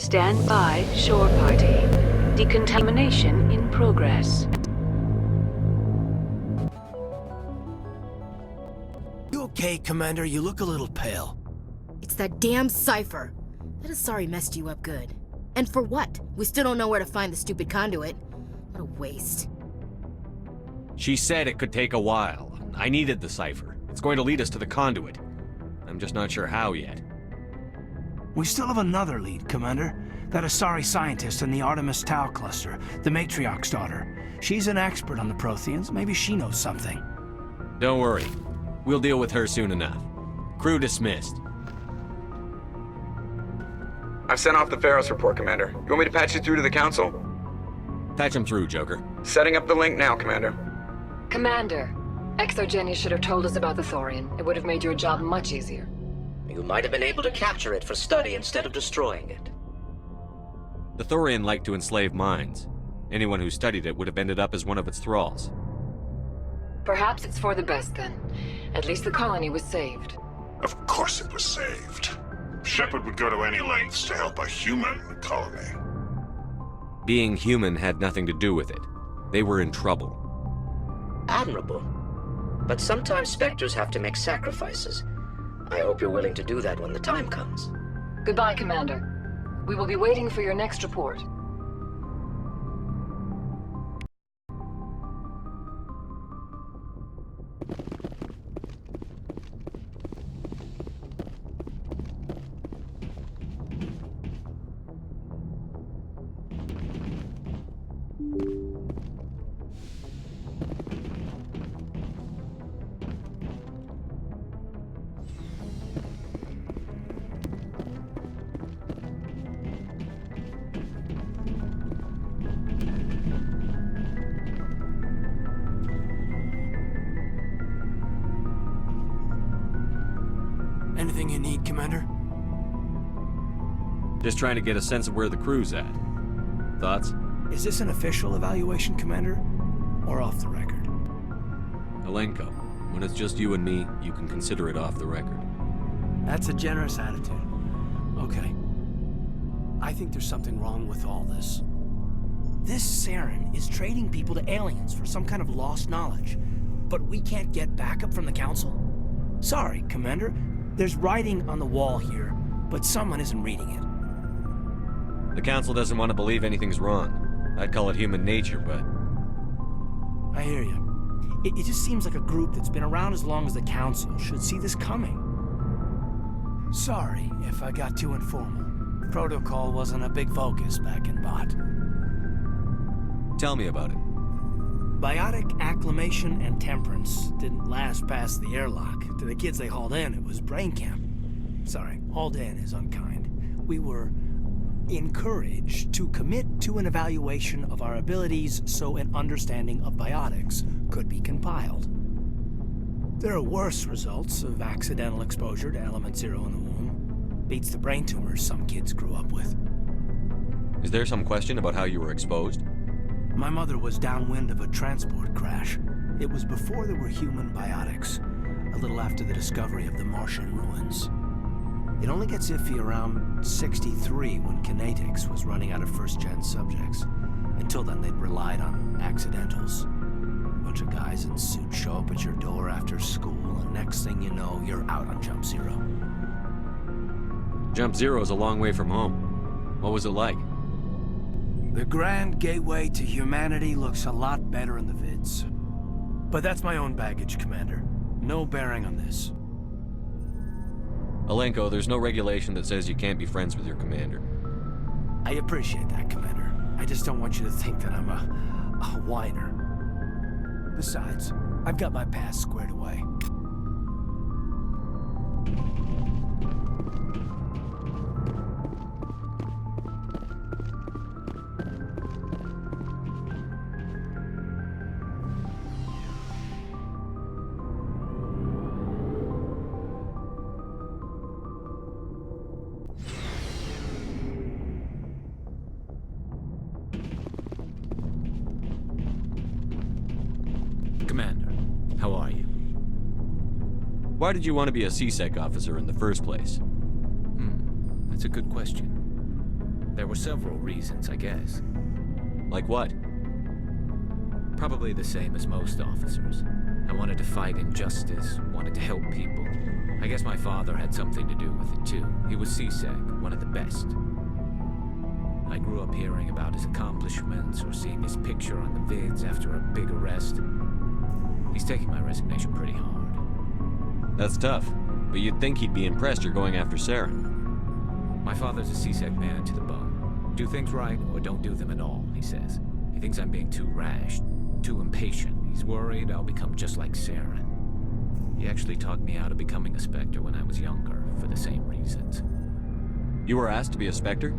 Stand by, shore party. Decontamination in progress. You okay, Commander? You look a little pale. It's that damn cipher. That is sorry messed you up good. And for what? We still don't know where to find the stupid conduit. What a waste. She said it could take a while. I needed the cipher. It's going to lead us to the conduit. I'm just not sure how yet. We still have another lead, Commander. That Asari scientist in the Artemis Tau cluster, the Matriarch's daughter. She's an expert on the Protheans. Maybe she knows something. Don't worry. We'll deal with her soon enough. Crew dismissed. I've sent off the Pharos report, Commander. You want me to patch you through to the Council? Patch him through, Joker. Setting up the link now, Commander. Commander, Exogenia should have told us about the Thorian. It would have made your job much easier. You might have been able to capture it for study instead of destroying it. The Thorian liked to enslave minds. Anyone who studied it would have ended up as one of its thralls. Perhaps it's for the best then. At least the colony was saved. Of course it was saved. Shepard would go to any lengths to help a human colony. Being human had nothing to do with it. They were in trouble. Admirable. But sometimes Spectres have to make sacrifices. I hope you're willing to do that when the time comes. Goodbye, Commander. We will be waiting for your next report. Anything you need, Commander? Just trying to get a sense of where the crew's at. Thoughts? Is this an official evaluation, Commander? Or off the record? Alenko, when it's just you and me, you can consider it off the record. That's a generous attitude. Okay. I think there's something wrong with all this. This Saren is trading people to aliens for some kind of lost knowledge. But we can't get backup from the Council? Sorry, Commander. There's writing on the wall here, but someone isn't reading it. The Council doesn't want to believe anything's wrong. I'd call it human nature, but... I hear you. It just seems like a group that's been around as long as the Council should see this coming. Sorry if I got too informal. Protocol wasn't a big focus back in Bot. Tell me about it. Biotic acclimation and temperance didn't last past the airlock. To the kids they hauled in, it was brain camp. Sorry, hauled in is unkind. We were encouraged to commit to an evaluation of our abilities so an understanding of biotics could be compiled. There are worse results of accidental exposure to Element Zero in the womb. Beats the brain tumors some kids grew up with. Is there some question about how you were exposed? My mother was downwind of a transport crash. It was before there were human biotics, a little after the discovery of the Martian ruins. It only gets iffy around 63 when Kinetics was running out of first-gen subjects. Until then, they'd relied on accidentals. A bunch of guys in suits show up at your door after school, and next thing you know, you're out on Jump Zero. Jump Zero is a long way from home. What was it like? The grand gateway to humanity looks a lot better in the vids. But that's my own baggage, Commander. No bearing on this. Alenko, there's no regulation that says you can't be friends with your commander. I appreciate that, Commander. I just don't want you to think that I'm a whiner. Besides, I've got my past squared away. Commander, how are you? Why did you want to be a CSEC officer in the first place? That's a good question. There were several reasons, I guess. Like what? Probably the same as most officers. I wanted to fight injustice, wanted to help people. I guess my father had something to do with it too. He was CSEC, one of the best. I grew up hearing about his accomplishments or seeing his picture on the vids after a big arrest. He's taking my resignation pretty hard. That's tough, but you'd think he'd be impressed you're going after Saren. My father's a CSEC man to the bone. Do things right or don't do them at all, he says. He thinks I'm being too rash, too impatient. He's worried I'll become just like Saren. He actually talked me out of becoming a Spectre when I was younger, for the same reasons. You were asked to be a Spectre?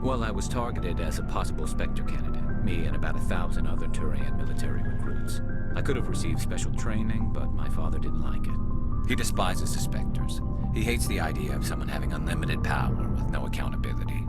Well, I was targeted as a possible Spectre candidate, me and about 1,000 other Turian military recruits. I could have received special training, but my father didn't like it. He despises the Spectres. He hates the idea of someone having unlimited power with no accountability.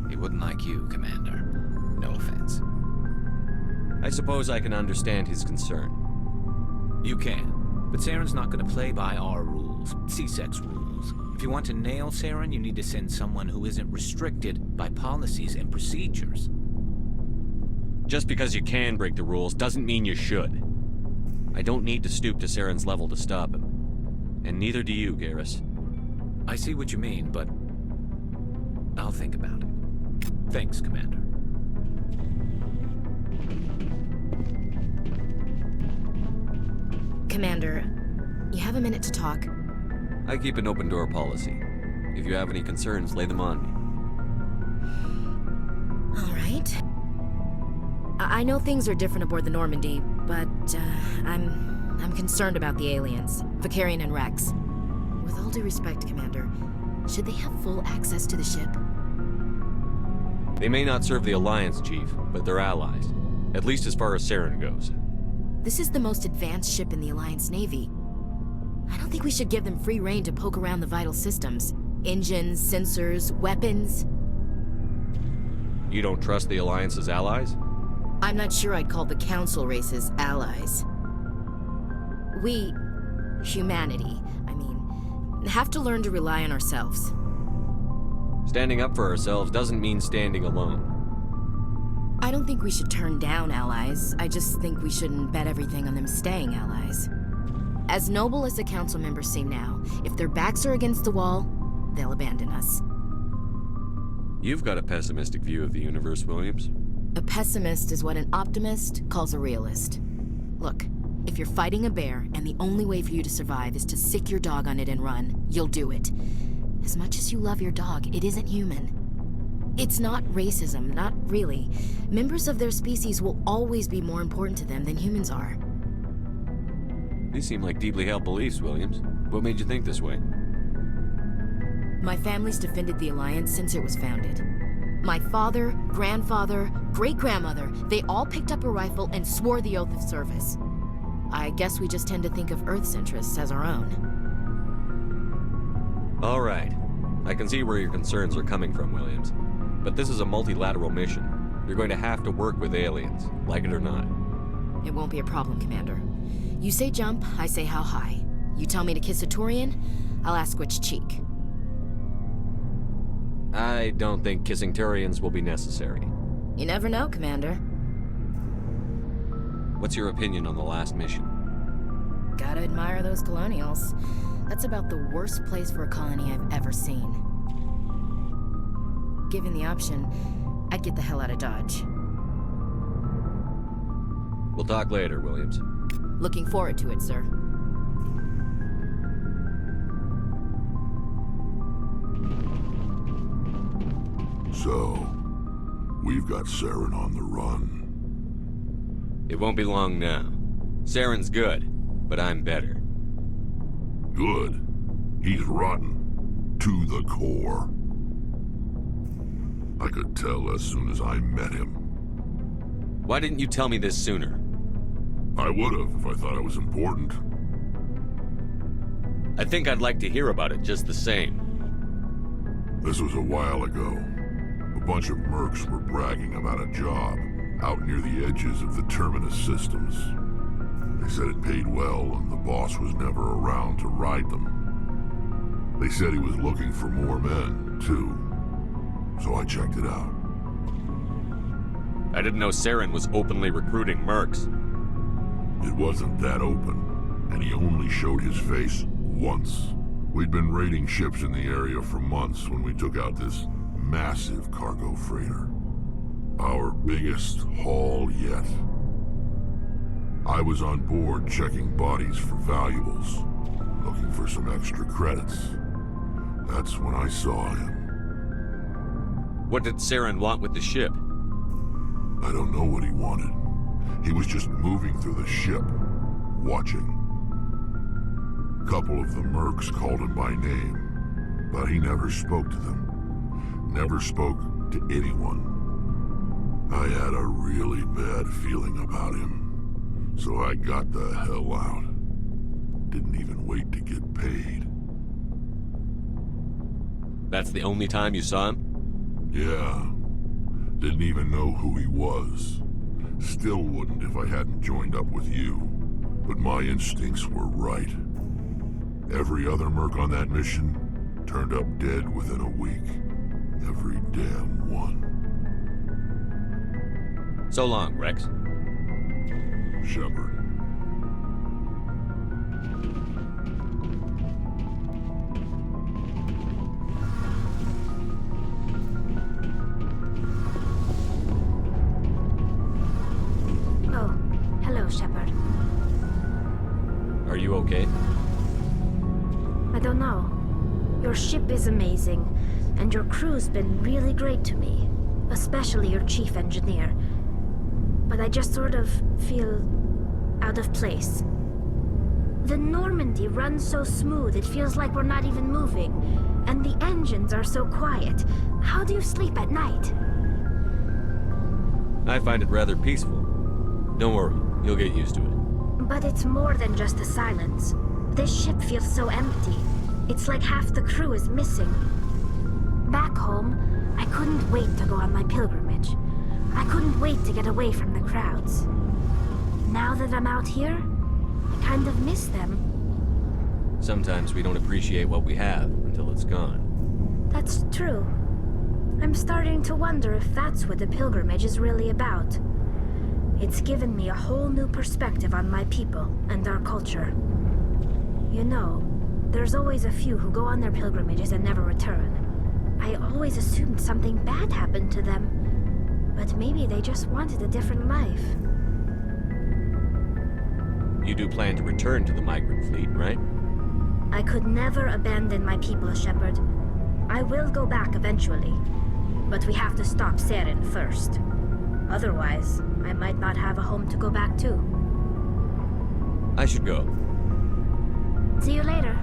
He wouldn't like you, Commander. No offense. I suppose I can understand his concern. You can, but Saren's not going to play by our rules, CSEC's rules. If you want to nail Saren, you need to send someone who isn't restricted by policies and procedures. Just because you can break the rules doesn't mean you should. I don't need to stoop to Saren's level to stop him. And neither do you, Garrus. I see what you mean, but I'll think about it. Thanks, Commander. Commander, you have a minute to talk? I keep an open door policy. If you have any concerns, lay them on me. All right. I know things are different aboard the Normandy, but I'm concerned about the aliens, Vicarian and Rex. With all due respect, Commander, should they have full access to the ship? They may not serve the Alliance, Chief, but they're allies. At least as far as Saren goes. This is the most advanced ship in the Alliance Navy. I don't think we should give them free rein to poke around the vital systems. Engines, sensors, weapons. You don't trust the Alliance's allies? I'm not sure I'd call the Council races allies. We, humanity, have to learn to rely on ourselves. Standing up for ourselves doesn't mean standing alone. I don't think we should turn down allies. I just think we shouldn't bet everything on them staying allies. As noble as the Council members seem now, if their backs are against the wall, they'll abandon us. You've got a pessimistic view of the universe, Williams. A pessimist is what an optimist calls a realist. Look, if you're fighting a bear and the only way for you to survive is to sick your dog on it and run, you'll do it. As much as you love your dog, it isn't human. It's not racism, not really. Members of their species will always be more important to them than humans are. These seem like deeply held beliefs, Williams. What made you think this way? My family's defended the Alliance since it was founded. My father, grandfather, great-grandmother, they all picked up a rifle and swore the oath of service. I guess we just tend to think of Earth's interests as our own. All right. I can see where your concerns are coming from, Williams. But this is a multilateral mission. You're going to have to work with aliens, like it or not. It won't be a problem, Commander. You say jump, I say how high. You tell me to kiss a Turian, I'll ask which cheek. I don't think kissing Turians will be necessary. You never know, Commander. What's your opinion on the last mission? Gotta admire those colonials. That's about the worst place for a colony I've ever seen. Given the option, I'd get the hell out of Dodge. We'll talk later, Williams. Looking forward to it, sir. So, we've got Saren on the run. It won't be long now. Saren's good, but I'm better. Good. He's rotten. To the core. I could tell as soon as I met him. Why didn't you tell me this sooner? I would've if I thought it was important. I think I'd like to hear about it just the same. This was a while ago. A bunch of mercs were bragging about a job out near the edges of the Terminus systems. They said it paid well and the boss was never around to ride them. They said he was looking for more men, too. so I checked it out. I didn't know Saren was openly recruiting mercs. It wasn't that open, and he only showed his face once. We'd been raiding ships in the area for months when we took out this massive cargo freighter. Our biggest haul yet. I was on board checking bodies for valuables, looking for some extra credits. That's when I saw him. What did Saren want with the ship? I don't know what he wanted. He was just moving through the ship, watching. A couple of the mercs called him by name, but he never spoke to them. Never spoke to anyone. I had a really bad feeling about him, so I got the hell out. Didn't even wait to get paid. That's the only time you saw him? Yeah. Didn't even know who he was. Still wouldn't if I hadn't joined up with you. But my instincts were right. Every other merc on that mission turned up dead within a week. Every damn one. So long, Rex. Shepard. Oh, hello, Shepard. Are you okay? I don't know. Your ship is amazing, and your crew's been really great to me, especially your chief engineer. But I just sort of feel out of place. The Normandy runs so smooth it feels like we're not even moving, and the engines are so quiet. How do you sleep at night? I find it rather peaceful. Don't worry, you'll get used to it. But it's more than just the silence. This ship feels so empty. It's like half the crew is missing. Back home, I couldn't wait to go on my pilgrimage. I couldn't wait to get away from the crowds. Now that I'm out here, I kind of miss them. Sometimes we don't appreciate what we have until it's gone. That's true. I'm starting to wonder if that's what the pilgrimage is really about. It's given me a whole new perspective on my people and our culture. You know, there's always a few who go on their pilgrimages and never return. I always assumed something bad happened to them. But maybe they just wanted a different life. You do plan to return to the migrant fleet, right? I could never abandon my people, Shepard. I will go back eventually. But we have to stop Saren first. Otherwise, I might not have a home to go back to. I should go. See you later.